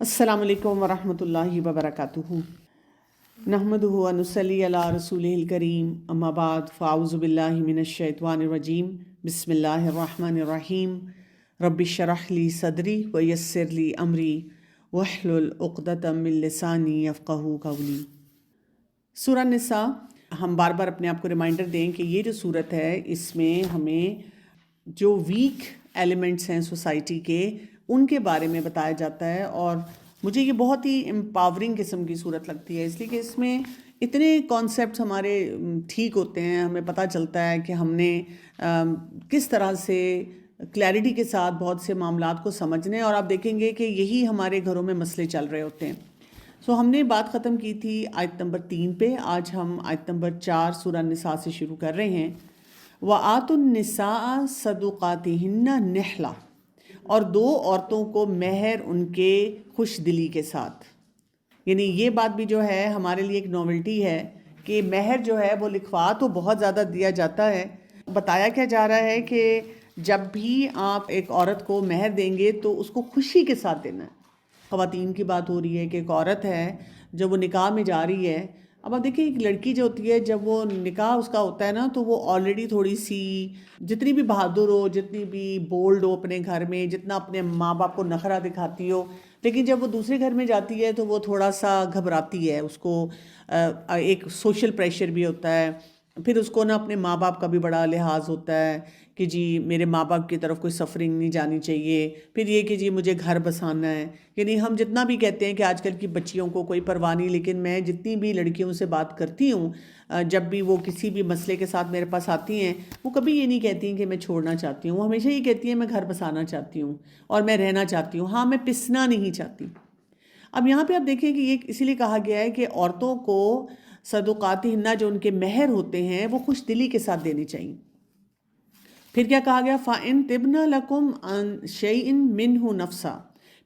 السلام علیکم ورحمۃ اللہ وبرکاتہ۔ نحمدہ و نصلی علی رسولہ الکریم، اما بعد فاعوذ باللہ من الشیطان الرجیم، بسم اللہ الرحمن الرحیم۔ رب اشرح لی صدری ویسر لی امری واحلل عقدۃ من لسانی یفقہوا قولی۔ سورہ نساء، ہم بار بار اپنے آپ کو ریمائنڈر دیں کہ یہ جو صورت ہے اس میں ہمیں جو ویک ایلیمنٹس ہیں سوسائٹی کے ان کے بارے میں بتایا جاتا ہے، اور مجھے یہ بہت ہی امپاورنگ قسم کی صورت لگتی ہے، اس لیے کہ اس میں اتنے کانسیپٹس ہمارے ٹھیک ہوتے ہیں، ہمیں پتہ چلتا ہے کہ ہم نے کس طرح سے کلیئرٹی کے ساتھ بہت سے معاملات کو سمجھنے، اور آپ دیکھیں گے کہ یہی ہمارے گھروں میں مسئلے چل رہے ہوتے ہیں۔ ہم نے بات ختم کی تھی آیت نمبر 3 پہ، آج ہم آیت نمبر 4 سورہ نساء سے شروع کر رہے ہیں۔ وَآتُوا النِّسَاءَ صَدُقَاتِهِنَّ نِحْلَةً، اور دو عورتوں کو مہر ان کے خوش دلی کے ساتھ، یعنی یہ بات بھی جو ہے ہمارے لیے ایک نوولٹی ہے کہ مہر جو ہے وہ لکھوا تو بہت زیادہ دیا جاتا ہے۔ بتایا کیا جا رہا ہے کہ جب بھی آپ ایک عورت کو مہر دیں گے تو اس کو خوشی کے ساتھ دینا ہے۔ خواتین کی بات ہو رہی ہے کہ ایک عورت ہے جب وہ نکاح میں جا رہی ہے، اب آپ دیکھیں ایک لڑکی جو ہوتی ہے جب وہ نکاح اس کا ہوتا ہے نا، تو وہ آلریڈی تھوڑی سی جتنی بھی بہادر ہو، جتنی بھی بولڈ ہو اپنے گھر میں، جتنا اپنے ماں باپ کو نخرہ دکھاتی ہو، لیکن جب وہ دوسرے گھر میں جاتی ہے تو وہ تھوڑا سا گھبراتی ہے، اس کو ایک سوشل پریشر بھی ہوتا ہے، پھر اس کو نا اپنے ماں باپ کا بھی بڑا لحاظ ہوتا ہے کہ جی میرے ماں باپ کی طرف کوئی سفرنگ نہیں جانی چاہیے، پھر یہ کہ جی مجھے گھر بسانا ہے۔ یعنی ہم جتنا بھی کہتے ہیں کہ آج کل کی بچیوں کو کوئی پرواہ نہیں، لیکن میں جتنی بھی لڑکیوں سے بات کرتی ہوں، جب بھی وہ کسی بھی مسئلے کے ساتھ میرے پاس آتی ہیں، وہ کبھی یہ نہیں کہتی ہیں کہ میں چھوڑنا چاہتی ہوں، وہ ہمیشہ یہ کہتی ہیں میں گھر بسانا چاہتی ہوں اور میں رہنا چاہتی ہوں، ہاں میں پسنا نہیں چاہتی۔ اب یہاں پہ آپ دیکھیں کہ یہ اسی لیے کہا گیا ہے کہ عورتوں کو صدقاتہن، جو ان کے مہر ہوتے ہیں، وہ خوش دلی کے ساتھ دینے چاہیے۔ پھر کیا کہا گیا؟ فَإِن طِبْنَ لَكُمْ عَن شَيْءٍ مِّنْهُ نَفْسًا،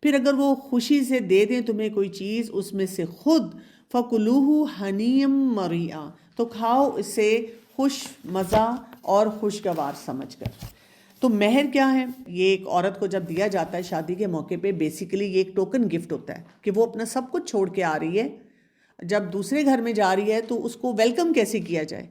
پھر اگر وہ خوشی سے دے دیں تمہیں کوئی چیز اس میں سے خود، فَكُلُوهُ حَنِيًّا مَرِيئًا، تو کھاؤ اسے خوش مزہ اور خوشگوار سمجھ کر۔ تو مہر کیا ہے؟ یہ ایک عورت کو جب دیا جاتا ہے شادی کے موقع پہ، بیسیکلی یہ ایک ٹوکن گفٹ ہوتا ہے کہ وہ اپنا سب کچھ چھوڑ کے آ رہی ہے، جب دوسرے گھر میں جا رہی ہے تو اس کو ویلکم کیسے کیا جائے۔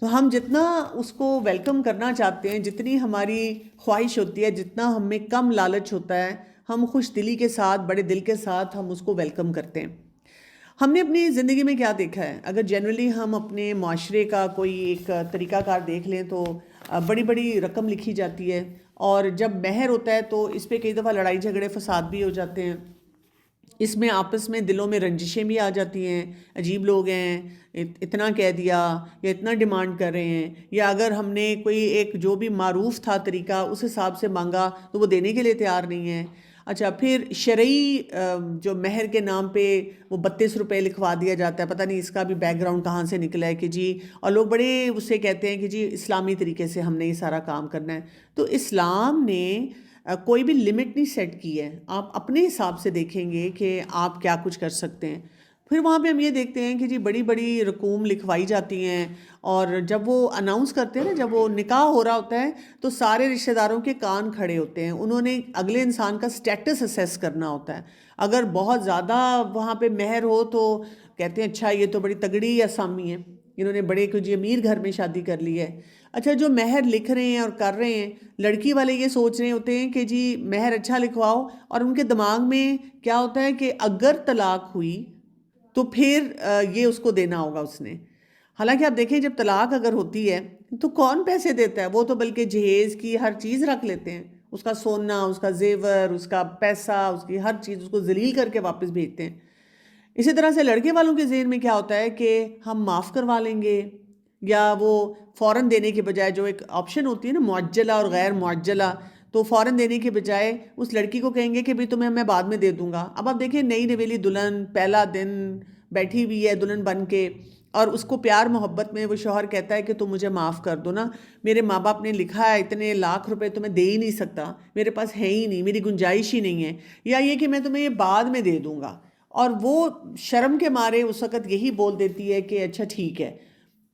تو ہم جتنا اس کو ویلکم کرنا چاہتے ہیں، جتنی ہماری خواہش ہوتی ہے، جتنا ہم میں کم لالچ ہوتا ہے، ہم خوش دلی کے ساتھ، بڑے دل کے ساتھ ہم اس کو ویلکم کرتے ہیں۔ ہم نے اپنی زندگی میں کیا دیکھا ہے؟ اگر جنرلی ہم اپنے معاشرے کا کوئی ایک طریقہ کار دیکھ لیں تو بڑی بڑی رقم لکھی جاتی ہے، اور جب مہر ہوتا ہے تو اس پہ کئی دفعہ لڑائی جھگڑے فساد بھی ہو جاتے ہیں، اس میں آپس میں دلوں میں رنجشیں بھی آ جاتی ہیں، عجیب لوگ ہیں، اتنا کہہ دیا یا اتنا ڈیمانڈ کر رہے ہیں، یا اگر ہم نے کوئی ایک جو بھی معروف تھا طریقہ اس حساب سے مانگا تو وہ دینے کے لیے تیار نہیں ہے۔ اچھا، پھر شرعی جو مہر کے نام پہ وہ 32 روپے لکھوا دیا جاتا ہے، پتہ نہیں اس کا بھی بیک گراؤنڈ کہاں سے نکلا ہے کہ جی، اور لوگ بڑے اس سے کہتے ہیں کہ جی اسلامی طریقے سے ہم نے یہ سارا کام کرنا ہے۔ تو اسلام نے کوئی بھی لمٹ نہیں سیٹ کی ہے، آپ اپنے حساب سے دیکھیں گے کہ آپ کیا کچھ کر سکتے ہیں۔ پھر وہاں پہ ہم یہ دیکھتے ہیں کہ جی بڑی بڑی رقوم لکھوائی جاتی ہیں، اور جب وہ اناؤنس کرتے ہیں نا، جب وہ نکاح ہو رہا ہوتا ہے تو سارے رشتہ داروں کے کان کھڑے ہوتے ہیں، انہوں نے اگلے انسان کا سٹیٹس اسیس کرنا ہوتا ہے۔ اگر بہت زیادہ وہاں پہ مہر ہو تو کہتے ہیں اچھا یہ تو بڑی تگڑی اسامی ہے، انہوں نے بڑے کچھ امیر گھر میں شادی کر لی ہے۔ اچھا، جو مہر لکھ رہے ہیں اور کر رہے ہیں، لڑکی والے یہ سوچ رہے ہوتے ہیں کہ جی مہر اچھا لکھواؤ، اور ان کے دماغ میں کیا ہوتا ہے کہ اگر طلاق ہوئی تو پھر یہ اس کو دینا ہوگا اس نے۔ حالانکہ آپ دیکھیں جب طلاق اگر ہوتی ہے تو کون پیسے دیتا ہے؟ وہ تو بلکہ جہیز کی ہر چیز رکھ لیتے ہیں، اس کا سونا، اس کا زیور، اس کا پیسہ، اس کی ہر چیز اس کو ذلیل کر کے واپس بھیجتے ہیں۔ اسی طرح سے لڑکے والوں کے ذہن میں کیا ہوتا ہے کہ ہم معاف کروا لیں گے، یا وہ فوراً دینے کے بجائے جو ایک آپشن ہوتی ہے نا معجلہ اور غیر معجلہ، تو فوراً دینے کے بجائے اس لڑکی کو کہیں گے کہ بھی تمہیں میں بعد میں دے دوں گا۔ اب آپ دیکھیں نئی نویلی دلہن پہلا دن بیٹھی ہوئی ہے دلہن بن کے، اور اس کو پیار محبت میں وہ شوہر کہتا ہے کہ تم مجھے معاف کر دو نا، میرے ماں باپ نے لکھا ہے اتنے لاکھ روپے تو میں دے ہی نہیں سکتا، میرے پاس ہے ہی نہیں، میری گنجائش ہی نہیں ہے، یا یہ کہ میں تمہیں یہ بعد میں دے دوں گا، اور وہ شرم کے مارے اس وقت یہی بول دیتی ہے کہ اچھا ٹھیک ہے،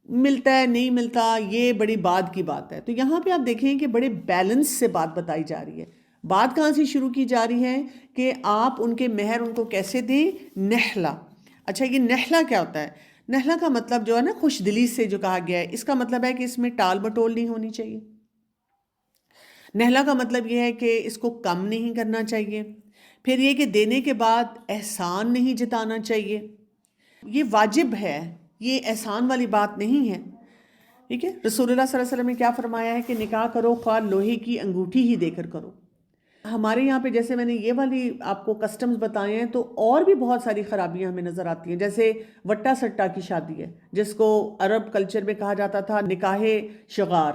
ملتا ہے نہیں ملتا یہ بڑی بات کی بات ہے۔ تو یہاں پہ آپ دیکھیں کہ بڑے بیلنس سے بات بتائی جا رہی ہے۔ بات کہاں سے شروع کی جا رہی ہے کہ آپ ان کے مہر ان کو کیسے دیں؟ نحلہ. اچھا یہ نحلہ کیا ہوتا ہے؟ نحلہ کا مطلب جو ہے نا خوش دلی سے جو کہا گیا ہے، اس کا مطلب ہے کہ اس میں ٹال بٹول نہیں ہونی چاہیے. نحلہ کا مطلب یہ ہے کہ اس کو کم نہیں کرنا چاہیے. پھر یہ کہ دینے کے بعد احسان نہیں جتانا چاہیے. یہ واجب ہے، یہ احسان والی بات نہیں ہے. ٹھیک ہے، رسول اللہ صلی اللہ علیہ وسلم نے کیا فرمایا ہے کہ نکاح کرو خواہ لوہے کی انگوٹھی ہی دے کر کرو. ہمارے یہاں پہ جیسے میں نے یہ والی آپ کو کسٹمز بتائے ہیں، تو اور بھی بہت ساری خرابیاں ہمیں نظر آتی ہیں. جیسے وٹا سٹا کی شادی ہے، جس کو عرب کلچر میں کہا جاتا تھا نکاح شغار.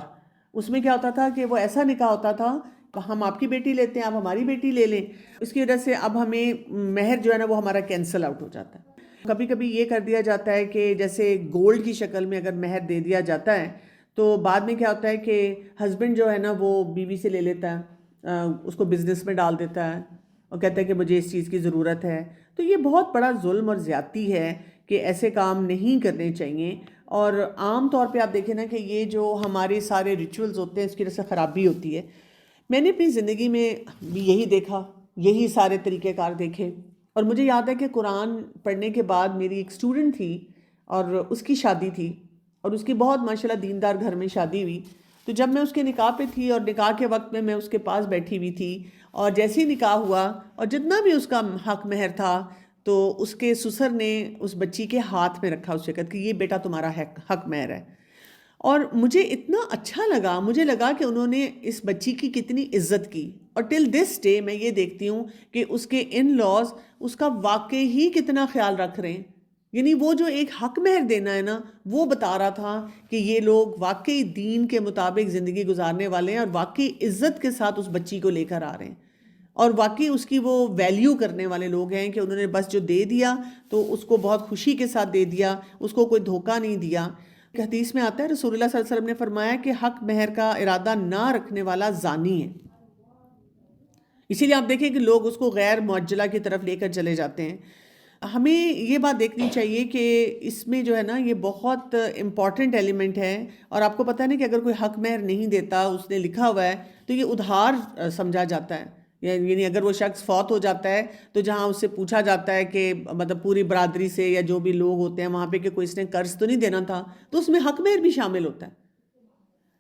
اس میں کیا ہوتا تھا کہ وہ ایسا نکاح ہوتا تھا کہ ہم آپ کی بیٹی لیتے ہیں، آپ ہماری بیٹی لے لیں. اس کی وجہ سے اب ہمیں مہر جو ہے نا وہ ہمارا کینسل آؤٹ ہو جاتا ہے. کبھی کبھی یہ کر دیا جاتا ہے کہ جیسے گولڈ کی شکل میں اگر مہر دے دیا جاتا ہے، تو بعد میں کیا ہوتا ہے کہ ہسبینڈ جو ہے نا وہ بیوی سے لے لیتا ہے، اس کو بزنس میں ڈال دیتا ہے اور کہتا ہے کہ مجھے اس چیز کی ضرورت ہے. تو یہ بہت بڑا ظلم اور زیادتی ہے کہ ایسے کام نہیں کرنے چاہیے. اور عام طور پہ آپ دیکھیں نا کہ یہ جو ہمارے سارے ریچولز ہوتے ہیں اس کی وجہ سے خرابی ہوتی ہے. میں نے اپنی زندگی میں بھی یہی دیکھا، یہی سارے طریقہ کار دیکھے. اور مجھے یاد ہے کہ قرآن پڑھنے کے بعد میری ایک اسٹوڈنٹ تھی اور اس کی شادی تھی، اور اس کی بہت ماشاءاللہ دیندار گھر میں شادی ہوئی. تو جب میں اس کے نکاح پہ تھی اور نکاح کے وقت میں اس کے پاس بیٹھی ہوئی تھی، اور جیسے ہی نکاح ہوا اور جتنا بھی اس کا حق مہر تھا تو اس کے سسر نے اس بچی کے ہاتھ میں رکھا اس وقت کہ یہ بیٹا تمہارا حق مہر ہے. اور مجھے اتنا اچھا لگا، مجھے لگا کہ انہوں نے اس بچی کی کتنی عزت کی. اور ٹل دس ڈے میں یہ دیکھتی ہوں کہ اس کے ان لاز اس کا واقعی ہی کتنا خیال رکھ رہے ہیں. یعنی وہ جو ایک حق مہر دینا ہے نا، وہ بتا رہا تھا کہ یہ لوگ واقعی دین کے مطابق زندگی گزارنے والے ہیں اور واقعی عزت کے ساتھ اس بچی کو لے کر آ رہے ہیں، اور واقعی اس کی وہ ویلیو کرنے والے لوگ ہیں کہ انہوں نے بس جو دے دیا تو اس کو بہت خوشی کے ساتھ دے دیا، اس کو کوئی دھوکہ نہیں دیا. حدیث میں آتا ہے رسول اللہ صلی اللہ علیہ وسلم نے فرمایا کہ حق مہر کا ارادہ نہ رکھنے والا زانی ہے. اسی لیے آپ دیکھیں کہ لوگ اس کو غیر معجلہ کی طرف لے کر چلے جاتے ہیں. ہمیں یہ بات دیکھنی چاہیے کہ اس میں جو ہے نا یہ بہت امپورٹنٹ ایلیمنٹ ہے. اور آپ کو پتہ نہیں کہ اگر کوئی حق مہر نہیں دیتا، اس نے لکھا ہوا ہے، تو یہ ادھار سمجھا جاتا ہے. یعنی اگر وہ شخص فوت ہو جاتا ہے تو جہاں اس سے پوچھا جاتا ہے کہ مطلب پوری برادری سے یا جو بھی لوگ ہوتے ہیں وہاں پہ کہ کوئی اس نے قرض تو نہیں دینا تھا، تو اس میں حق مہر بھی شامل ہوتا ہے.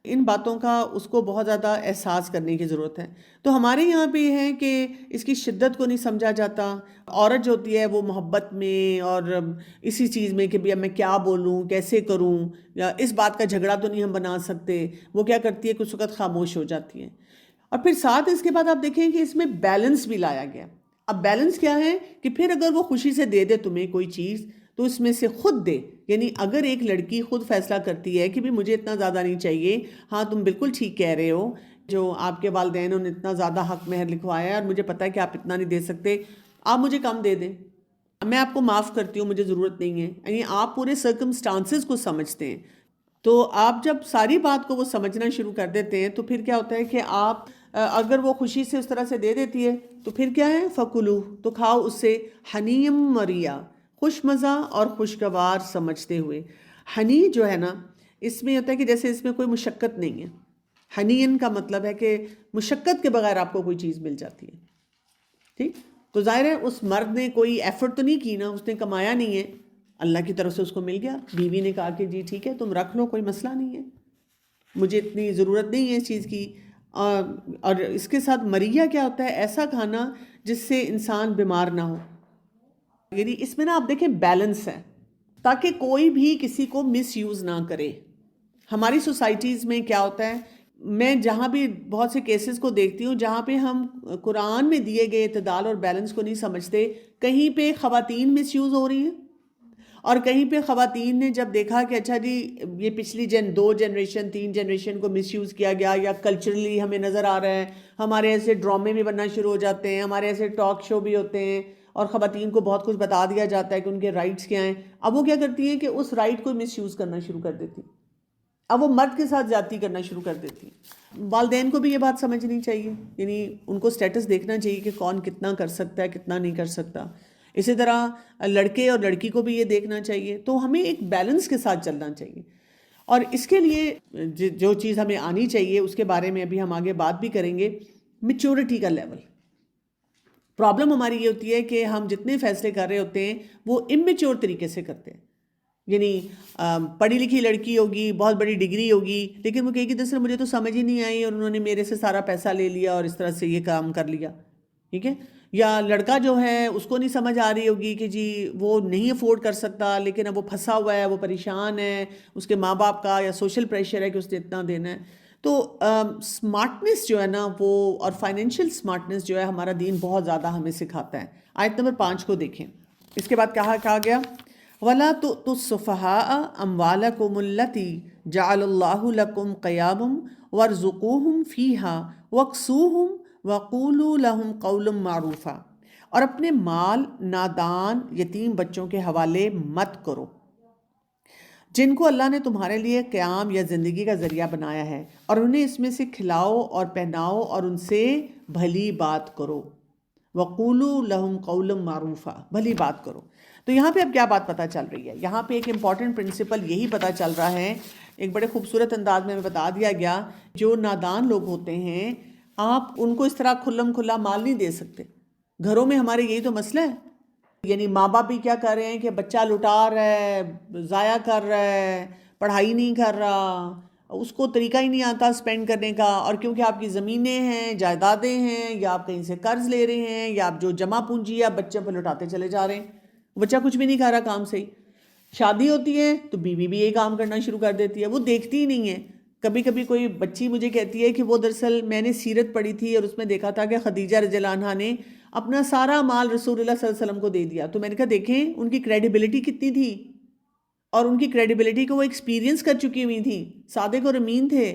ان باتوں کا اس کو بہت زیادہ احساس کرنے کی ضرورت ہے. تو ہمارے یہاں پہ یہ ہے کہ اس کی شدت کو نہیں سمجھا جاتا. عورت جو ہوتی ہے وہ محبت میں اور اسی چیز میں کہ اب میں کیا بولوں، کیسے کروں، یا اس بات کا جھگڑا تو نہیں ہم بنا سکتے، وہ کیا کرتی ہے کچھ وقت خاموش ہو جاتی ہے. اور پھر ساتھ اس کے بعد آپ دیکھیں کہ اس میں بیلنس بھی لایا گیا. اب بیلنس کیا ہے کہ پھر اگر وہ خوشی سے دے دے تمہیں کوئی چیز تو اس میں سے خود دے. یعنی اگر ایک لڑکی خود فیصلہ کرتی ہے کہ بھی مجھے اتنا زیادہ نہیں چاہیے، ہاں تم بالکل ٹھیک کہہ رہے ہو، جو آپ کے والدین نے اتنا زیادہ حق مہر لکھوایا ہے اور مجھے پتہ ہے کہ آپ اتنا نہیں دے سکتے، آپ مجھے کم دے دیں، میں آپ کو معاف کرتی ہوں، مجھے ضرورت نہیں ہے. یعنی آپ پورے سرکمسٹانسز کو سمجھتے ہیں. تو آپ جب ساری بات کو وہ سمجھنا شروع کر دیتے ہیں تو پھر کیا ہوتا ہے کہ آپ اگر وہ خوشی سے اس طرح سے دے دیتی ہے تو پھر کیا ہے، فَكُلُوهُ، تو کھاؤ اس سے، حنیم مریا، خوش مزہ اور خوشگوار سمجھتے ہوئے. ہنی جو ہے نا، اس میں ہوتا ہے کہ جیسے اس میں کوئی مشقت نہیں ہے. ہنین کا مطلب ہے کہ مشقت کے بغیر آپ کو کوئی چیز مل جاتی ہے. ٹھیک، تو ظاہر ہے اس مرد نے کوئی ایفرٹ تو نہیں کی نا، اس نے کمایا نہیں ہے، اللہ کی طرف سے اس کو مل گیا. بیوی نے کہا کہ جی ٹھیک ہے تم رکھ لو، کوئی مسئلہ نہیں ہے، مجھے اتنی ضرورت نہیں ہے اس چیز کی. اور اس کے ساتھ مریا کیا ہوتا ہے، ایسا کھانا جس سے انسان بیمار نہ ہو. یعنی اس میں نا آپ دیکھیں بیلنس ہے تاکہ کوئی بھی کسی کو مس یوز نہ کرے. ہماری سوسائٹیز میں کیا ہوتا ہے، میں جہاں بھی بہت سے کیسز کو دیکھتی ہوں جہاں پہ ہم قرآن میں دیے گئے اعتدال اور بیلنس کو نہیں سمجھتے. کہیں پہ خواتین مس یوز ہو رہی ہیں، اور کہیں پہ خواتین نے جب دیکھا کہ اچھا جی یہ پچھلی 2 جنریشن 3 جنریشن کو مس یوز کیا گیا، یا کلچرلی ہمیں نظر آ رہا ہے، ہمارے ایسے ڈرامے بھی بننا شروع ہو جاتے ہیں، ہمارے ایسے ٹاک شو بھی ہوتے ہیں اور خواتین کو بہت کچھ بتا دیا جاتا ہے کہ ان کے رائٹس کیا ہیں. اب وہ کیا کرتی ہیں کہ اس رائٹ کو مس یوز کرنا شروع کر دیتی، اب وہ مرد کے ساتھ زیادتی کرنا شروع کر دیتی. والدین کو بھی یہ بات سمجھنی چاہیے، یعنی ان کو سٹیٹس دیکھنا چاہیے کہ کون کتنا کر سکتا ہے، کتنا نہیں کر سکتا. اسی طرح لڑکے اور لڑکی کو بھی یہ دیکھنا چاہیے. تو ہمیں ایک بیلنس کے ساتھ چلنا چاہیے. اور اس کے لیے جو چیز ہمیں آنی چاہیے اس کے بارے میں ابھی ہم آگے بات بھی کریں گے. میچورٹی کا لیول. پرابلم ہماری یہ ہوتی ہے کہ ہم جتنے فیصلے کر رہے ہوتے ہیں وہ اممیچور طریقے سے کرتے ہیں. یعنی پڑھی لکھی لڑکی ہوگی, بہت بڑی ڈگری ہوگی, لیکن وہ کہے گی دراصل مجھے تو سمجھ ہی نہیں آئی اور انہوں نے میرے سے سارا پیسہ لے لیا اور اس طرح سے یہ کام کر لیا. ٹھیک ہے. یا لڑکا جو ہے اس کو نہیں سمجھ آ رہی ہوگی کہ جی وہ نہیں افورڈ کر سکتا, لیکن اب وہ پھنسا ہوا ہے, وہ پریشان ہے, اس کے ماں باپ کا یا سوشل پریشر ہے کہ اس نے اتنا دینا ہے. تو اسمارٹنس جو ہے نا وہ, اور فائنینشیل اسمارٹنس جو ہے ہمارا دین بہت زیادہ ہمیں سکھاتا ہے. آیت نمبر 5 کو دیکھیں. اس کے بعد کہا گیا وَلَا تُؤْتُوا السُّفَهَاءَ أَمْوَالَكُمُ الَّتِي جَعَلَ اللَّهُ لَكُمْ قِيَامًا وَارْزُقُوهُمْ فِيهَا وَاكْسُوهُمْ وَقُولُوا لَهُمْ قَوْلًا مَّعْرُوفًا. اور اپنے مال نادان یتیم بچوں کے حوالے مت کرو جن کو اللہ نے تمہارے لیے قیام یا زندگی کا ذریعہ بنایا ہے, اور انہیں اس میں سے کھلاؤ اور پہناؤ اور ان سے بھلی بات کرو. وَقُولُوا لَهُمْ قَوْلًا مَّعْرُوفًا, بھلی بات کرو. تو یہاں پہ اب کیا بات پتہ چل رہی ہے؟ یہاں پہ ایک امپورٹنٹ پرنسپل یہی پتہ چل رہا ہے, ایک بڑے خوبصورت انداز میں بتا دیا گیا, جو نادان لوگ ہوتے ہیں آپ ان کو اس طرح کھلم کھلا مال نہیں دے سکتے. گھروں میں ہمارے یہی تو مسئلہ ہے. یعنی ماں باپ بھی کیا کر رہے ہیں کہ بچہ لٹا رہا ہے, ضائع کر رہا ہے, پڑھائی نہیں کر رہا, اس کو طریقہ ہی نہیں آتا اسپینڈ کرنے کا, اور کیونکہ آپ کی زمینیں ہیں, جائیدادیں ہیں, یا آپ کہیں سے قرض لے رہے ہیں, یا آپ جو جمع پونجی ہے آپ بچے پہ لٹاتے چلے جا رہے ہیں. بچہ کچھ بھی نہیں کھا رہا کام سے ہی. شادی ہوتی ہے تو بیوی بھی یہی کام کرنا شروع کر دیتی ہے, وہ دیکھتی ہی نہیں ہے. کبھی کبھی کوئی بچی مجھے کہتی ہے کہ وہ دراصل میں نے سیرت پڑھی تھی اور اس میں دیکھا تھا کہ خدیجہ رضی اللہ عنہا نے اپنا سارا مال رسول اللہ صلی اللہ علیہ وسلم کو دے دیا. تو میں نے کہا دیکھیں ان کی کریڈیبلٹی کتنی تھی, اور ان کی کریڈیبلٹی کو وہ ایکسپیرینس کر چکی ہوئی تھی, صادق اور امین تھے.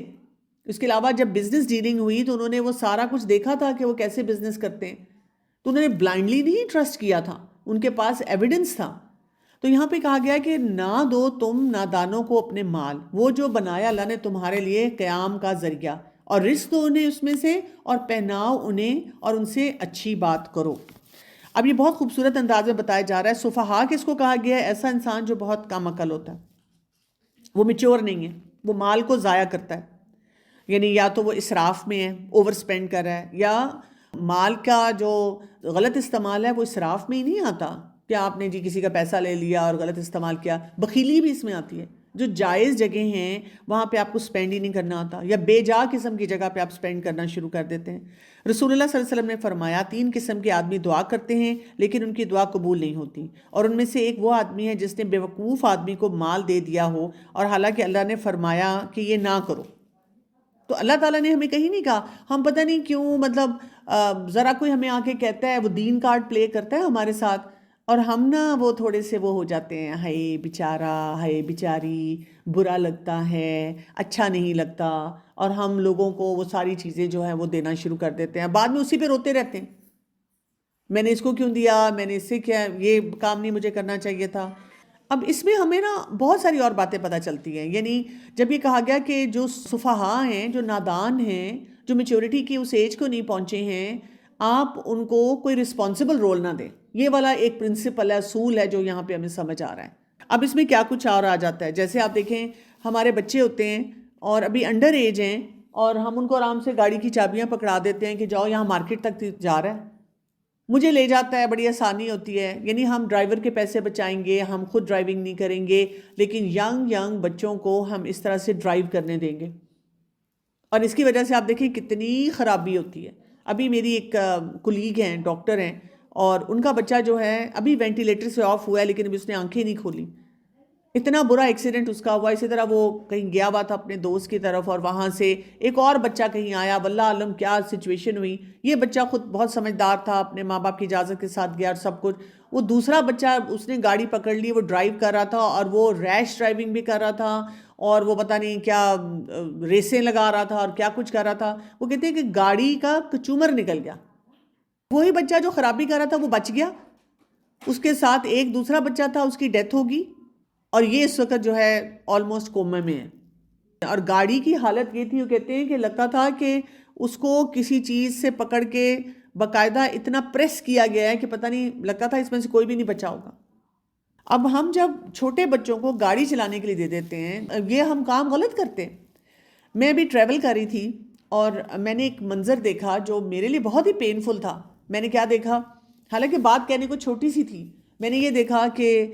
اس کے علاوہ جب بزنس ڈیلنگ ہوئی تو انہوں نے وہ سارا کچھ دیکھا تھا کہ وہ کیسے بزنس کرتے ہیں, تو انہوں نے بلائنڈلی نہیں ٹرسٹ کیا تھا, ان کے پاس ایویڈنس تھا. تو یہاں پہ کہا گیا کہ نہ دو تم نادانوں کو اپنے مال, وہ جو بنایا اللہ نے تمہارے لیے قیام کا ذریعہ, اور رزق دو انہیں اس میں سے, اور پہناؤ انہیں اور ان سے اچھی بات کرو. اب یہ بہت خوبصورت انداز میں بتایا جا رہا ہے. سفہا کس کو کہا گیا ہے؟ ایسا انسان جو بہت کم عقل ہوتا ہے, وہ میچور نہیں ہے, وہ مال کو ضائع کرتا ہے. یعنی یا تو وہ اسراف میں ہے, اوور سپینڈ کر رہا ہے, یا مال کا جو غلط استعمال ہے وہ اسراف میں ہی نہیں آتا کہ آپ نے جی کسی کا پیسہ لے لیا اور غلط استعمال کیا. بخیلی بھی اس میں آتی ہے. جو جائز جگہ ہیں وہاں پہ آپ کو سپینڈ ہی نہیں کرنا آتا, یا بے جا قسم کی جگہ پہ آپ سپینڈ کرنا شروع کر دیتے ہیں. رسول اللہ صلی اللہ علیہ وسلم نے فرمایا 3 قسم کے آدمی دعا کرتے ہیں لیکن ان کی دعا قبول نہیں ہوتی, اور ان میں سے ایک وہ آدمی ہے جس نے بیوقوف آدمی کو مال دے دیا ہو, اور حالانکہ اللہ نے فرمایا کہ یہ نہ کرو. تو اللہ تعالیٰ نے ہمیں کہیں نہیں کہا, ہم پتہ نہیں کیوں مطلب ذرا کوئی ہمیں آ کے کہتا ہے, وہ دین کارڈ پلے کرتا ہے ہمارے ساتھ, اور ہم نا وہ تھوڑے سے وہ ہو جاتے ہیں, ہائے بیچارہ, ہائے بیچاری, برا لگتا ہے, اچھا نہیں لگتا, اور ہم لوگوں کو وہ ساری چیزیں جو ہیں وہ دینا شروع کر دیتے ہیں. بعد میں اسی پہ روتے رہتے ہیں, میں نے اس کو کیوں دیا, میں نے اس سے کیا, یہ کام نہیں مجھے کرنا چاہیے تھا. اب اس میں ہمیں نا بہت ساری اور باتیں پتہ چلتی ہیں. یعنی جب یہ کہا گیا کہ جو سفہا ہیں, جو نادان ہیں, جو میچورٹی کی اس ایج کو نہیں پہنچے ہیں, آپ ان کو کوئی رسپانسبل رول نہ دیں. یہ والا ایک پرنسپل ہے, اصول ہے جو یہاں پہ ہمیں سمجھ آ رہا ہے. اب اس میں کیا کچھ اور آ جاتا ہے, جیسے آپ دیکھیں ہمارے بچے ہوتے ہیں اور ابھی انڈر ایج ہیں, اور ہم ان کو آرام سے گاڑی کی چابیاں پکڑا دیتے ہیں کہ جاؤ یہاں مارکیٹ تک جا رہا ہے, مجھے لے جاتا ہے, بڑی آسانی ہوتی ہے. یعنی ہم ڈرائیور کے پیسے بچائیں گے, ہم خود ڈرائیونگ نہیں کریں گے, لیکن ینگ بچوں کو ہم اس طرح سے ڈرائیو کرنے دیں گے, اور اس کی وجہ سے آپ دیکھیں کتنی خرابی ہوتی ہے. ابھی میری ایک کولیگ ہیں, ڈاکٹر ہیں, اور ان کا بچہ جو ہے ابھی وینٹیلیٹر سے آف ہوا ہے, لیکن ابھی اس نے آنکھیں نہیں کھولی. اتنا برا ایکسیڈنٹ اس کا ہوا. اسی طرح وہ کہیں گیا ہوا تھا اپنے دوست کی طرف, اور وہاں سے ایک اور بچہ کہیں آیا, واللہ عالم کیا سچویشن ہوئی. یہ بچہ خود بہت سمجھدار تھا, اپنے ماں باپ کی اجازت کے ساتھ گیا اور سب کچھ. وہ دوسرا بچہ اس نے گاڑی پکڑ لی, وہ ڈرائیو کر رہا تھا, اور وہ ریش ڈرائیونگ بھی کر رہا تھا, اور وہ پتہ نہیں کیا ریسیں لگا رہا تھا اور کیا کچھ کر رہا تھا. وہ کہتے ہیں کہ گاڑی کا کچومر نکل گیا. وہی بچہ جو خرابی کر رہا تھا وہ بچ گیا, اس کے ساتھ ایک دوسرا بچہ تھا, اس کی ڈیتھ ہوگی, اور یہ اس وقت جو ہے آلموسٹ کومے میں ہے. اور گاڑی کی حالت یہ تھی, وہ کہتے ہیں کہ لگتا تھا کہ اس کو کسی چیز سے پکڑ کے باقاعدہ اتنا پریس کیا گیا ہے کہ پتہ نہیں, لگتا تھا اس میں سے کوئی بھی نہیں بچا ہوگا. اب ہم جب چھوٹے بچوں کو گاڑی چلانے کے لیے دے دیتے ہیں, یہ ہم کام غلط کرتے ہیں. میں بھی ٹریول کر رہی تھی, اور میں نے ایک منظر دیکھا جو میرے لیے بہت ہی پینفل تھا. میں نے کیا دیکھا؟ حالانکہ بات کہنے کو چھوٹی سی تھی. میں نے یہ دیکھا کہ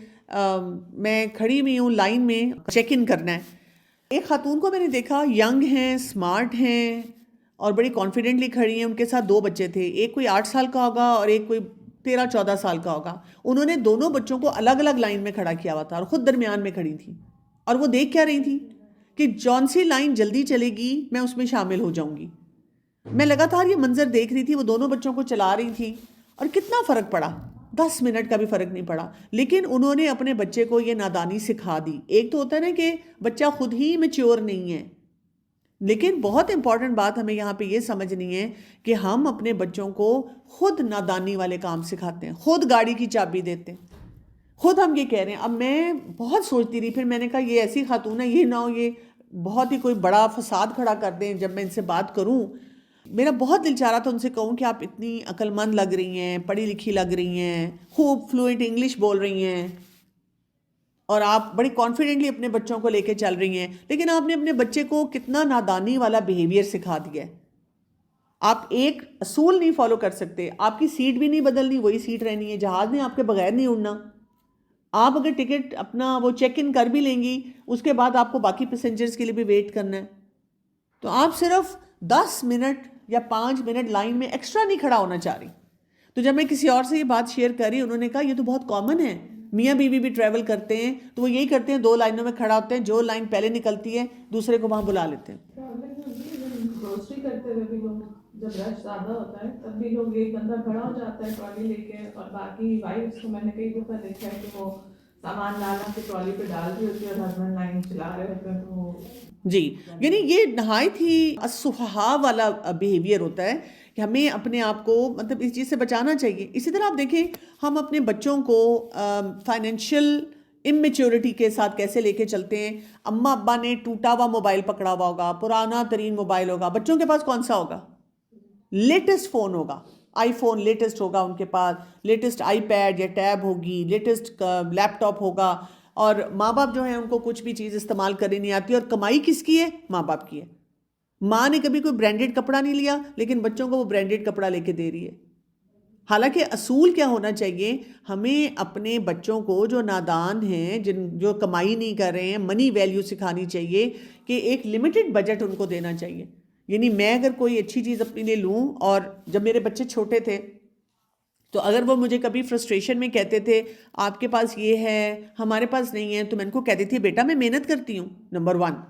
میں کھڑی ہوئی ہوں لائن میں چیک ان کرنا ہے. ایک خاتون کو میں نے دیکھا، ینگ ہیں، سمارٹ ہیں اور بڑی کانفیڈنٹلی کھڑی ہیں. ان کے ساتھ 2 بچے تھے، ایک کوئی 8 سال کا ہوگا اور ایک کوئی 13-14 سال کا ہوگا. انہوں نے دونوں بچوں کو الگ الگ لائن میں کھڑا کیا ہوا تھا اور خود درمیان میں کھڑی تھی. اور وہ دیکھ کیا رہی تھی کہ جون سی لائن جلدی چلے گی میں اس میں شامل ہو جاؤں گی. میں لگاتار یہ منظر دیکھ رہی تھی. وہ دونوں بچوں کو چلا رہی تھی اور کتنا فرق پڑا، 10 منٹ کا بھی فرق نہیں پڑا. لیکن انہوں نے اپنے بچے کو یہ نادانی سکھا دی. ایک تو ہوتا ہے نا کہ بچہ خود ہی میچور نہیں ہے، لیکن بہت امپورٹنٹ بات ہمیں یہاں پہ یہ سمجھنی ہے کہ ہم اپنے بچوں کو خود نادانی والے کام سکھاتے ہیں، خود گاڑی کی چابی دیتے ہیں، خود ہم یہ کہہ رہے ہیں. اب میں بہت سوچتی رہی، پھر میں نے کہا یہ ایسی خاتون ہے، یہ نہ ہو یہ بہت ہی کوئی بڑا فساد کھڑا کر دیں. جب میں ان سے بات کروں، میرا بہت دل چاہ رہا تھا ان سے کہوں کہ آپ اتنی عقل مند لگ رہی ہیں، پڑھی لکھی لگ رہی ہیں، خوب فلوئنٹ انگلش بول رہی ہیں اور آپ بڑی کانفیڈنٹلی اپنے بچوں کو لے کے چل رہی ہیں، لیکن آپ نے اپنے بچے کو کتنا نادانی والا بیہیویئر سکھا دیا ہے. آپ ایک اصول نہیں فالو کر سکتے. آپ کی سیٹ بھی نہیں بدلنی، وہی سیٹ رہنی ہے. جہاز نے آپ کے بغیر نہیں اڑنا. آپ اگر ٹکٹ اپنا وہ چیک ان کر بھی لیں گی، اس کے بعد آپ کو باقی پیسنجرز کے لیے بھی ویٹ کرنا ہے. تو آپ صرف 10 منٹ یا 5 منٹ لائن میں ایکسٹرا نہیں کھڑا ہونا چاہ رہی. تو جب میں کسی اور سے یہ بات شیئر کری، انہوں نے کہا یہ تو بہت کامن ہے، میاں بیوی بھی ٹریول کرتے ہیں تو وہ یہی کرتے ہیں، 2 لائنوں میں کھڑا ہوتے ہیں، جو لائن پہلے نکلتی ہے دوسرے کو وہاں بلا لیتے ہیں. گروسری کرتے ہوئے بھی لوگ جب رش زیادہ ہوتا ہے تب بھی لوگ ایک بندہ کھڑا ہو جاتا ہے ٹرالی لے کے، اور باقی وائفس کو میں نے کئی دفعہ دیکھا ہے کہ وہ سامان لانا کے ٹرالی پہ ڈال رہی ہوتی ہے اور ہسبینڈ لائن چلا رہے ہوتے ہیں. تو وہ جی، یعنی یہ نہایت ہی السفہاء والا بیہیویئر ہوتا ہے کہ ہمیں اپنے آپ کو مطلب اس چیز سے بچانا چاہیے. اسی طرح آپ دیکھیں ہم اپنے بچوں کو فائنینشیل اممیچورٹی کے ساتھ کیسے لے کے چلتے ہیں. اماں ابا نے ٹوٹا ہوا موبائل پکڑا ہوا ہوگا، پرانا ترین موبائل ہوگا. بچوں کے پاس کون سا ہوگا؟ لیٹسٹ فون ہوگا، آئی فون لیٹسٹ ہوگا ان کے پاس، لیٹسٹ آئی پیڈ یا ٹیب ہوگی، لیٹسٹ لیپ ٹاپ ہوگا. اور ماں باپ جو ہیں ان کو کچھ بھی چیز استعمال کرنی نہیں آتی. اور کمائی کس کی ہے؟ ماں باپ کی ہے. ماں نے کبھی کوئی برانڈڈ کپڑا نہیں لیا، لیکن بچوں کو وہ برانڈڈ کپڑا لے کے دے رہی ہے. حالانکہ اصول کیا ہونا چاہیے، ہمیں اپنے بچوں کو جو نادان ہیں، جو کمائی نہیں کر رہے ہیں، منی ویلیو سکھانی چاہیے کہ ایک لمیٹڈ بجٹ ان کو دینا چاہیے. یعنی میں اگر کوئی اچھی چیز اپنے لیے لوں، اور جب میرے بچے چھوٹے تھے تو اگر وہ مجھے کبھی فرسٹریشن میں کہتے تھے آپ کے پاس یہ ہے ہمارے پاس نہیں ہے، تو میں ان کو کہتی تھی بیٹا میں محنت کرتی ہوں، نمبر 1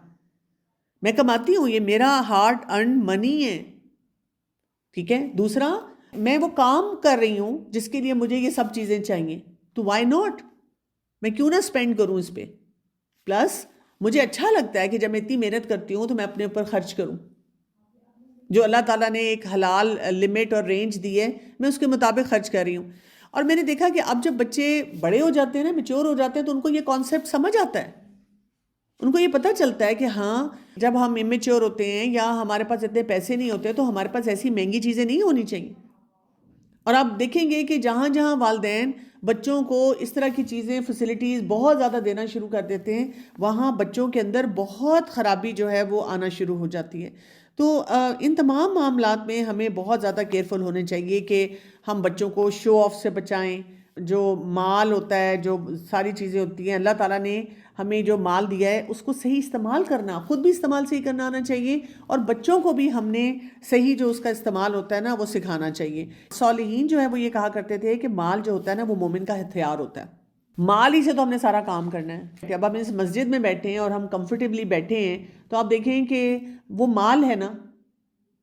میں کماتی ہوں، یہ میرا ہارڈ ارنڈ منی ہے، ٹھیک ہے. دوسرا میں وہ کام کر رہی ہوں جس کے لیے مجھے یہ سب چیزیں چاہیے، تو وائی ناٹ، میں کیوں نہ اسپینڈ کروں اس پہ. پلس مجھے اچھا لگتا ہے کہ جب میں اتنی محنت کرتی ہوں تو میں اپنے اوپر خرچ کروں. جو اللہ تعالیٰ نے ایک حلال لمٹ اور رینج دی ہے، میں اس کے مطابق خرچ کر رہی ہوں. اور میں نے دیکھا کہ اب جب بچے بڑے ہو جاتے ہیں نا، میچور ہو جاتے ہیں، تو ان کو یہ کانسیپٹ سمجھ آتا ہے. ان کو یہ پتہ چلتا ہے کہ ہاں جب ہم امیچور ہوتے ہیں یا ہمارے پاس اتنے پیسے نہیں ہوتے تو ہمارے پاس ایسی مہنگی چیزیں نہیں ہونی چاہیے. اور آپ دیکھیں گے کہ جہاں جہاں والدین بچوں کو اس طرح کی چیزیں فیسلٹیز بہت زیادہ دینا شروع کر دیتے ہیں، وہاں بچوں کے اندر بہت خرابی جو ہے وہ آنا شروع ہو جاتی ہے. تو ان تمام معاملات میں ہمیں بہت زیادہ کیئرفل ہونے چاہیے کہ ہم بچوں کو شو آف سے بچائیں. جو مال ہوتا ہے، جو ساری چیزیں ہوتی ہیں، اللہ تعالیٰ نے ہمیں جو مال دیا ہے اس کو صحیح استعمال کرنا، خود بھی استعمال صحیح کرنا آنا چاہیے، اور بچوں کو بھی ہم نے صحیح جو اس کا استعمال ہوتا ہے نا وہ سکھانا چاہیے. صالحین جو ہے وہ یہ کہا کرتے تھے کہ مال جو ہوتا ہے نا وہ مومن کا ہتھیار ہوتا ہے. مال ہی سے تو ہم نے سارا کام کرنا ہے. اب ہم اس مسجد میں بیٹھے ہیں اور ہم کمفرٹیبلی بیٹھے ہیں تو آپ دیکھیں کہ وہ مال ہے نا،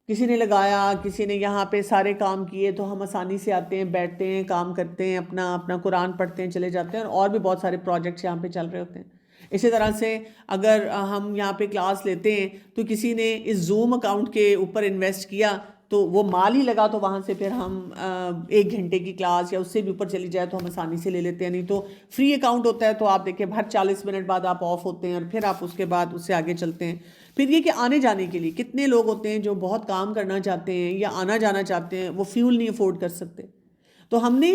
کسی نے لگایا، کسی نے یہاں پہ سارے کام کیے، تو ہم آسانی سے آتے ہیں، بیٹھتے ہیں، کام کرتے ہیں، اپنا قرآن پڑھتے ہیں، چلے جاتے ہیں، اور بھی بہت سارے پروجیکٹس یہاں پہ چل رہے ہوتے ہیں. اسی طرح سے اگر ہم یہاں پہ کلاس لیتے ہیں تو کسی نے اس زوم اکاؤنٹ کے اوپر انویسٹ کیا تو وہ مال ہی لگا، تو وہاں سے پھر ہم 1 گھنٹے کی کلاس یا اس سے بھی اوپر چلی جائے تو ہم آسانی سے لے لیتے ہیں. نہیں تو فری اکاؤنٹ ہوتا ہے تو آپ دیکھیں ہر 40 منٹ بعد آپ آف ہوتے ہیں اور پھر آپ اس کے بعد اس سے آگے چلتے ہیں. پھر یہ کہ آنے جانے کے لیے کتنے لوگ ہوتے ہیں جو بہت کام کرنا چاہتے ہیں یا آنا جانا چاہتے ہیں، وہ فیول نہیں افورڈ کر سکتے. تو ہم نے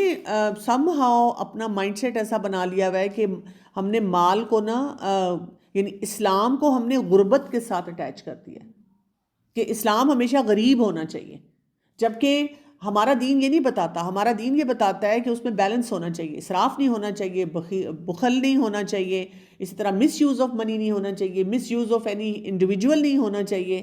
سم ہاؤ اپنا مائنڈ سیٹ ایسا بنا لیا ہوا ہے کہ ہم نے مال کو نا یعنی اسلام کو ہم نے غربت کے ساتھ اٹیچ کر دیا ہے. کہ اسلام ہمیشہ غریب ہونا چاہیے، جبکہ ہمارا دین یہ نہیں بتاتا. ہمارا دین یہ بتاتا ہے کہ اس میں بیلنس ہونا چاہیے، اسراف نہیں ہونا چاہیے، بخل نہیں ہونا چاہیے، اسی طرح مس یوز آف منی نہیں ہونا چاہیے، مس یوز آف اینی انڈیویجول نہیں ہونا چاہیے.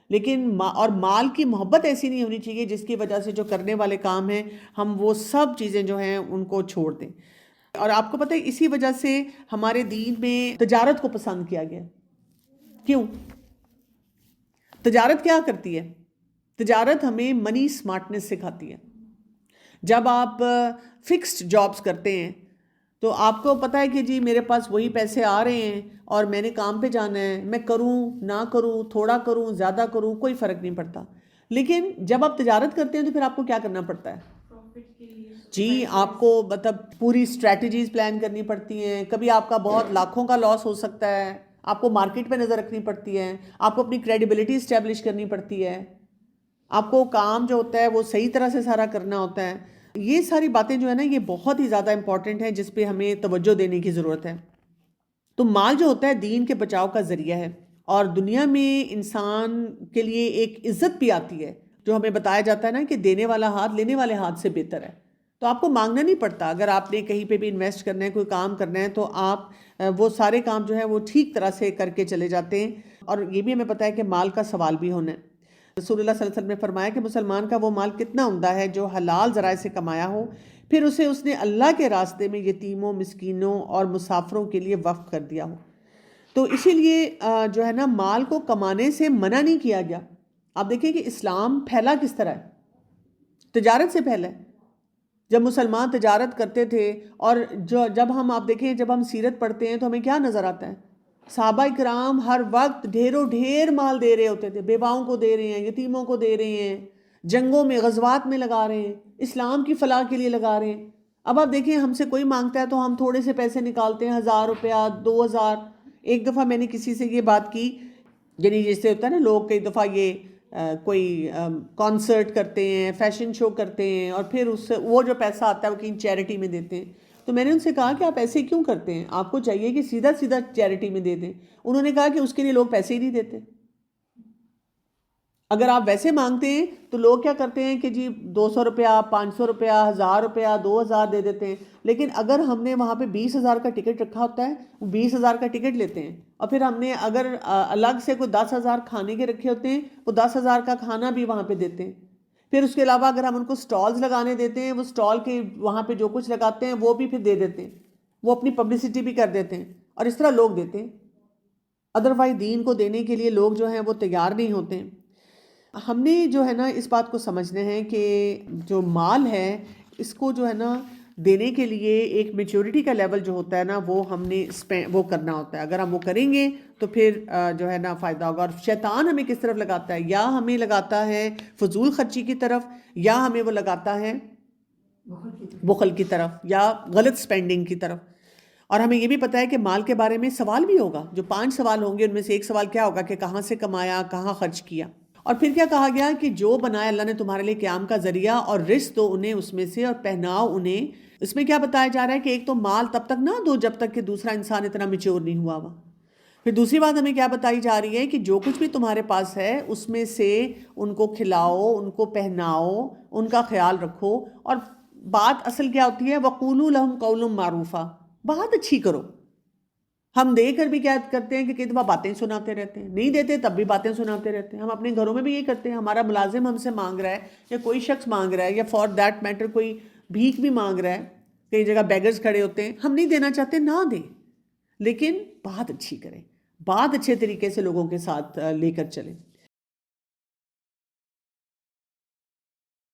لیکن اور مال کی محبت ایسی نہیں ہونی چاہیے جس کی وجہ سے جو کرنے والے کام ہیں ہم وہ سب چیزیں جو ہیں ان کو چھوڑ دیں. اور آپ کو پتہ ہے اسی وجہ سے ہمارے دین میں تجارت کو پسند کیا گیا. کیوں؟ تجارت کیا کرتی ہے؟ تجارت ہمیں منی سمارٹنس سکھاتی ہے. جب آپ فکسڈ جابز کرتے ہیں تو آپ کو پتہ ہے کہ جی میرے پاس وہی پیسے آ رہے ہیں اور میں نے کام پہ جانا ہے، میں کروں نہ کروں، تھوڑا کروں زیادہ کروں، کوئی فرق نہیں پڑتا. لیکن جب آپ تجارت کرتے ہیں تو پھر آپ کو کیا کرنا پڑتا ہے؟ جی آپ کو مطلب پوری اسٹریٹجیز پلان کرنی پڑتی ہیں. کبھی آپ کا بہت لاکھوں کا لاس ہو سکتا ہے، آپ کو مارکیٹ پہ نظر رکھنی پڑتی ہے، آپ کو اپنی کریڈیبلٹی اسٹیبلش کرنی پڑتی ہے، آپ کو کام جو ہوتا ہے وہ صحیح طرح سے سارا کرنا ہوتا ہے. یہ ساری باتیں جو ہے نا یہ بہت ہی زیادہ امپورٹنٹ ہیں جس پہ ہمیں توجہ دینے کی ضرورت ہے. تو مال جو ہوتا ہے دین کے بچاؤ کا ذریعہ ہے، اور دنیا میں انسان کے لیے ایک عزت بھی آتی ہے جو ہمیں بتایا جاتا ہے نا کہ دینے والا ہاتھ لینے والے ہاتھ سے بہتر ہے. تو آپ کو مانگنا نہیں پڑتا. اگر آپ نے کہیں پہ بھی انویسٹ کرنا ہے، کوئی کام کرنا ہے، تو آپ وہ سارے کام جو ہیں وہ ٹھیک طرح سے کر کے چلے جاتے ہیں. اور یہ بھی ہمیں پتہ ہے کہ مال کا سوال بھی ہونا ہے. رسول اللہ صلی اللہ علیہ وسلم نے فرمایا کہ مسلمان کا وہ مال کتنا عمدہ ہے جو حلال ذرائع سے کمایا ہو، پھر اسے اس نے اللہ کے راستے میں یتیموں، مسکینوں اور مسافروں کے لیے وقف کر دیا ہو. تو اسی لیے جو ہے نا مال کو کمانے سے منع نہیں کیا گیا. آپ دیکھیں کہ اسلام پھیلا کس طرح ہے؟ تجارت سے پھیلا ہے. جب مسلمان تجارت کرتے تھے، اور جب ہم آپ دیکھیں جب ہم سیرت پڑھتے ہیں تو ہمیں کیا نظر آتا ہے؟ صحابہ کرام ہر وقت ڈھیروں ڈھیر مال دے رہے ہوتے تھے، بیواؤں کو دے رہے ہیں، یتیموں کو دے رہے ہیں، جنگوں میں غزوات میں لگا رہے ہیں، اسلام کی فلاح کے لیے لگا رہے ہیں. اب آپ دیکھیں ہم سے کوئی مانگتا ہے تو ہم تھوڑے سے پیسے نکالتے ہیں، 1000 روپیہ 2000. ایک دفعہ میں نے کسی سے یہ بات کی، یعنی جیسے ہوتا ہے نا لوگ کئی دفعہ یہ کوئی کانسرٹ کرتے ہیں، فیشن شو کرتے ہیں، اور پھر اس سے وہ جو پیسہ آتا ہے وہ کہیں چیریٹی میں دیتے ہیں. تو میں نے ان سے کہا کہ آپ ایسے کیوں کرتے ہیں؟ آپ کو چاہیے کہ سیدھا سیدھا چیریٹی میں دے دیں. انہوں نے کہا کہ اس کے لیے لوگ پیسے ہی نہیں دیتے. اگر آپ ویسے مانگتے ہیں تو لوگ کیا کرتے ہیں کہ جی 200 روپیہ 500 روپیہ 1000 روپیہ 2000 دے دیتے ہیں. لیکن اگر ہم نے وہاں پہ 20,000 کا ٹکٹ رکھا ہوتا ہے، وہ 20,000 کا ٹکٹ لیتے ہیں، اور پھر ہم نے اگر الگ سے کوئی 10,000 کھانے کے رکھے ہوتے ہیں، وہ 10,000 کا کھانا بھی وہاں پہ دیتے ہیں. پھر اس کے علاوہ اگر ہم ان کو سٹالز لگانے دیتے ہیں، وہ سٹال کے وہاں پہ جو کچھ لگاتے ہیں وہ بھی پھر دے دیتے ہیں، وہ اپنی پبلسٹی بھی کر دیتے ہیں، اور اس طرح لوگ دیتے ہیں. ادروائز دین کو دینے کے لیے لوگ جو ہیں وہ تیار نہیں ہوتے ہیں. ہم نے جو ہے نا اس بات کو سمجھنا ہے کہ جو مال ہے اس کو جو ہے نا دینے کے لیے ایک میچورٹی کا لیول جو ہوتا ہے نا وہ ہم نے وہ کرنا ہوتا ہے. اگر ہم وہ کریں گے تو پھر جو ہے نا فائدہ ہوگا. اور شیطان ہمیں کس طرف لگاتا ہے؟ یا ہمیں لگاتا ہے فضول خرچی کی طرف، یا ہمیں وہ لگاتا ہے بخل کی طرف، یا غلط سپینڈنگ کی طرف. اور ہمیں یہ بھی پتہ ہے کہ مال کے بارے میں سوال بھی ہوگا. جو 5 سوال ہوں گے ان میں سے ایک سوال کیا ہوگا کہ کہاں سے کمایا، کہاں خرچ کیا. اور پھر کیا کہا گیا کہ جو بنایا اللہ نے تمہارے لیے قیام کا ذریعہ، اور رزق دو انہیں اس میں سے، اور پہناؤ انہیں. اس میں کیا بتایا جا رہا ہے کہ ایک تو مال تب تک نہ دو جب تک کہ دوسرا انسان اتنا میچور نہیں ہوا ہوا. پھر دوسری بات ہمیں کیا بتائی جا رہی ہے کہ جو کچھ بھی تمہارے پاس ہے اس میں سے ان کو کھلاؤ، ان کو پہناؤ، ان کا خیال رکھو. اور بات اصل کیا ہوتی ہے؟ وَقُولُوا لَهُمْ قَوْلٌ مَعْرُوفًا. بات اچھی کرو. ہم دے کر بھی کیا کرتے ہیں کہ کئی دفعہ باتیں سناتے رہتے ہیں، نہیں دیتے تب بھی باتیں سناتے رہتے ہیں. ہم اپنے گھروں میں بھی یہ کرتے ہیں. ہمارا ملازم ہم سے مانگ رہا ہے، یا کوئی شخص مانگ رہا ہے، یا فار دیٹ میٹر کوئی بھیک بھی مانگ رہا ہے، کئی جگہ بیگرز کھڑے ہوتے ہیں، ہم نہیں دینا چاہتے نہ دیں، لیکن بات اچھی کریں، بات اچھے طریقے سے لوگوں کے ساتھ لے کر چلیں.